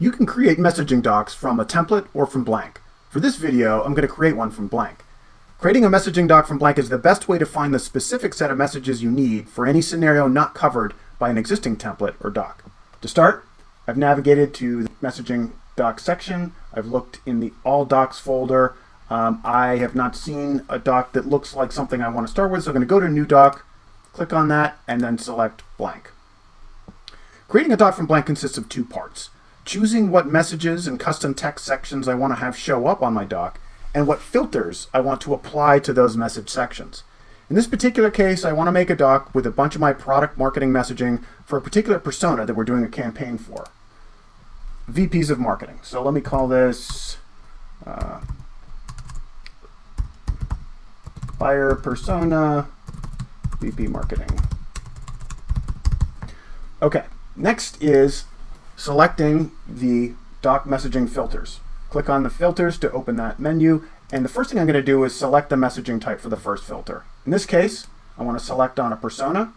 You can create messaging docs from a template or from blank. For this video, I'm going to create one from blank. Creating a messaging doc from blank is the best way to find the specific set of messages you need for any scenario not covered by an existing template or doc. To start, I've navigated to the messaging doc section. I've looked in the all docs folder. I have not seen a doc that looks like something I want to start with, so I'm going to go to new doc, click on that, and then select blank. Creating a doc from blank consists of two parts: choosing what messages and custom text sections I want to have show up on my doc, and what filters I want to apply to those message sections. In this particular case, I want to make a doc with a bunch of my product marketing messaging for a particular persona that we're doing a campaign for. VPs of marketing. So let me call this buyer persona VP marketing. Okay, next is selecting the doc messaging filters. Click on the filters to open that menu, and the first thing I'm going to do is select the messaging type for the first filter. In this case, I want to select on a persona,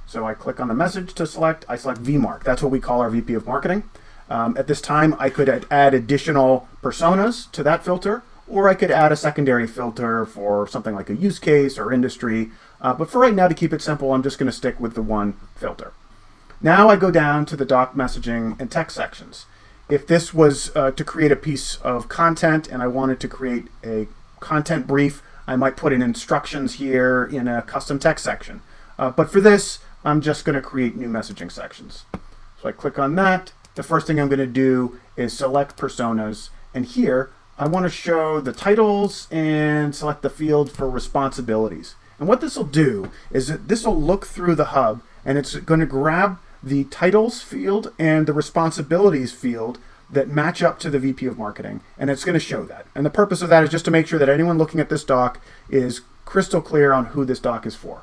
so I click on the message to select. I select VMark. That's what we call our VP of marketing. At this time, I could add additional personas to that filter, or I could add a secondary filter for something like a use case or industry. But for right now, to keep it simple, I'm just going to stick with the one filter. Now I go down to the doc messaging and text sections. If this was to create a piece of content and I wanted to create a content brief, I might put in instructions here in a custom text section. But for this, I'm just going to create new messaging sections. So I click on that. The first thing I'm going to do is select personas. And here, I want to show the titles and select the field for responsibilities. And what this will do is that this will look through the hub, and it's going to grab the titles field and the responsibilities field that match up to the VP of marketing, and it's going to show that. And the purpose of that is just to make sure that anyone looking at this doc is crystal clear on who this doc is for.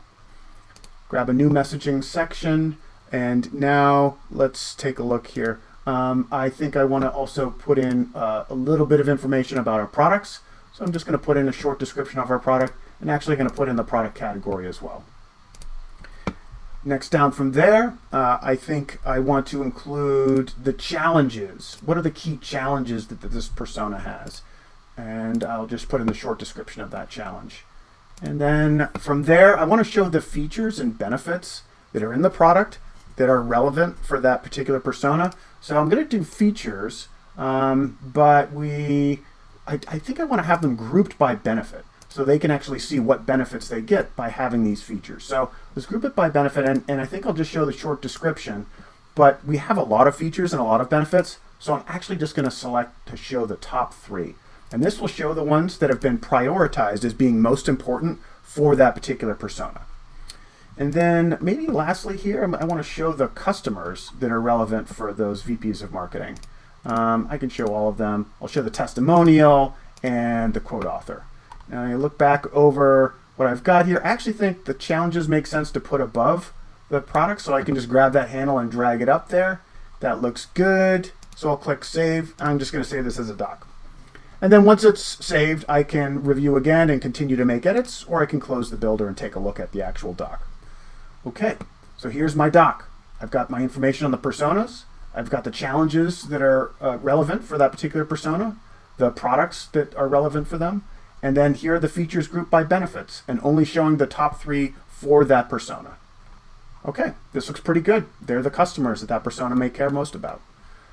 Grab a new messaging section, and now let's take a look here. I think I want to also put in a little bit of information about our products. So I'm just going to put in a short description of our product, and actually going to put in the product category as well. Next down from there, I think I want to include the challenges. What are the key challenges that this persona has? And I'll just put in the short description of that challenge. And then from there, I want to show the features and benefits that are in the product that are relevant for that particular persona. So I'm going to do features, but I think I want to have them grouped by benefit, so they can actually see what benefits they get by having these features. So let's group it by benefit, and I think I'll just show the short description, but we have a lot of features and a lot of benefits, so I'm actually just going to select to show the top 3. And this will show the ones that have been prioritized as being most important for that particular persona. And then maybe lastly here, I want to show the customers that are relevant for those VPs of marketing. I can show all of them. I'll show the testimonial and the quote author. Now you look back over what I've got here. I actually think the challenges make sense to put above the product, so I can just grab that handle and drag it up there. That looks good. So I'll click save. I'm just going to save this as a doc. And then once it's saved, I can review again and continue to make edits, or I can close the builder and take a look at the actual doc. Okay, so here's my doc. I've got my information on the personas. I've got the challenges that are relevant for that particular persona, the products that are relevant for them, and then here are the features grouped by benefits, and only showing the top 3 for that persona. Okay, this looks pretty good. They're the customers that persona may care most about.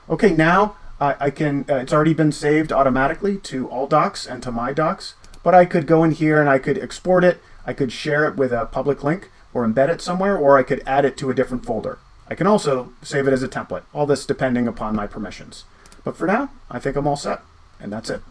Okay, now I can, it's already been saved automatically to all docs and to my docs, but I could go in here and I could export it, I could share it with a public link, or embed it somewhere, or I could add it to a different folder. I can also save it as a template, all this depending upon my permissions. But for now, I think I'm all set, and that's it.